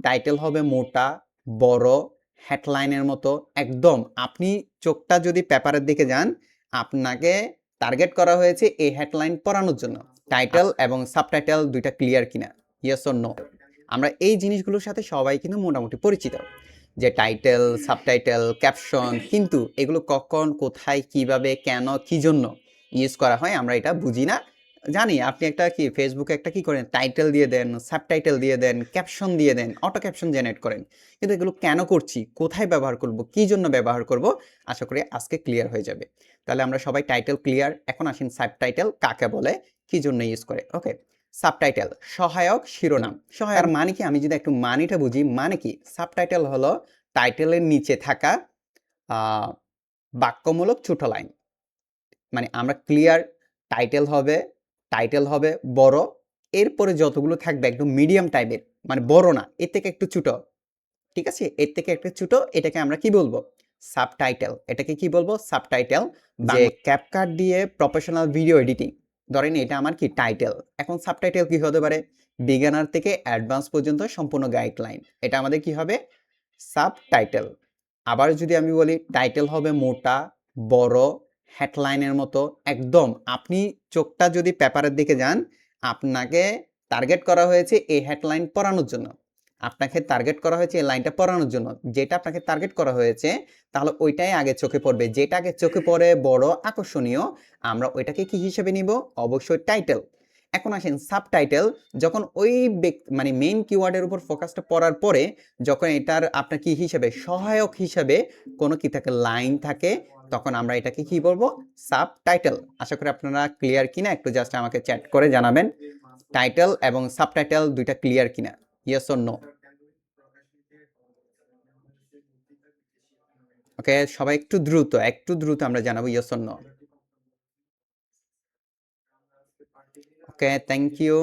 Title হবে মোটা, বড়, হেডলাইনের মতো একদম। আপনি চোখটা যদি পেপারের দিকে যান, আপনাকে টার্গেট করা হয়েছে এই হেডলাইন পড়ানোর জন্য। টাইটেল এবং সাবটাইটেল দুইটা ক্লিয়ার কিনা, ইয়েস অর নো? আমরা এই জিনিসগুলোর সাথে সবাই কিন্তু মোটামুটি পরিচিত, যে টাইটেল, সাবটাইটেল, ক্যাপশন, কিন্তু এগুলো কখন, কোথায়, কিভাবে, কেন, কি জন্য ইউজ করা হয় আমরা এটা বুঝি না। জানি আপনি একটা কি ফেসবুকে একটা কি করেন, টাইটেল দিয়ে দেন, সাবটাইটেল দিয়ে দেন, ক্যাপশন দিয়ে দেন, অটো ক্যাপশন জেনারেট করেন, কিন্তু এগুলো কেন করছি, কোথায় ব্যবহার করব, কি জন্য ব্যবহার করব, আশা করি আজকে ক্লিয়ার হয়ে যাবে। তাহলে আমরা সবাই টাইটেল ক্লিয়ার। এখন আসেন সাবটাইটেল কাকে বলে, কি জন্য ইউজ করে। ওকে, সাবটাইটেল সহায়ক শিরোনাম। সহায়ক মানে কি, আমি যদি একটু মানিটা বুঝি, মানে কি, সাবটাইটেল হলো টাইটেলের নিচে থাকা বাক্যমূলক ছোট লাইন। মানে আমরা ক্লিয়ার, টাইটেল হবে বড়, এরপরে যতগুলো থাকবে একদম মিডিয়াম টাইপের, মানে বড় না, এর থেকে একটু ছোট, ঠিক আছে, এর থেকে একটু ছোট, এটাকে আমরা কি বলবো, সাবটাইটেল। এটাকে কি বলবো, সাবটাইটেল। যে ক্যাপকাট দিয়ে প্রফেশনাল ভিডিও এডিটিং, ধরেন এটা আমার কি টাইটেল। এখন সাবটাইটেল কি হতে পারে, বিগিনার থেকে অ্যাডভান্স পর্যন্ত সম্পূর্ণ গাইডলাইন, এটা আমাদের কি হবে, সাবটাইটেল। আবার যদি আমি বলি টাইটেল হবে মোটা, বড়, হেডলাইনের মতো একদম। আপনি চোখটা যদি পেপারের দিকে যান, আপনাকে টার্গেট করা হয়েছে এই হেডলাইন পড়ানোর জন্য, আপনাকে টার্গেট করা হয়েছে এই লাইনটা পড়ানোর জন্য, যেটা আপনাকে টার্গেট করা হয়েছে, তাহলে ওইটাই আগে চোখে পড়বে। যেটা আগে চোখে পড়ে বড়, আকর্ষণীয়, আমরা ওইটাকে কি হিসেবে নিব, অবশ্যই টাইটেল। এখন আসেন সাবটাইটেল, যখন ওই মানে মেইন কিওয়ার্ডের উপর ফোকাসটা পড়ার পরে, যখন এটার আপনার কি হিসেবে, সহায়ক হিসেবে কোনো কি থাকে, লাইন থাকে, তখন আমরা এটাকে কি বলবো, সাবটাইটেল। আশা করি আপনারা ক্লিয়ার কিনা, একটু জাস্ট আমাকে চ্যাট করে জানাবেন টাইটেল এবং সাবটাইটেল দুইটা ক্লিয়ার কিনা, ইয়েস অর নো? ওকে, সবাই একটু দ্রুত আমরা জানাবো yes or no. Okay, thank you.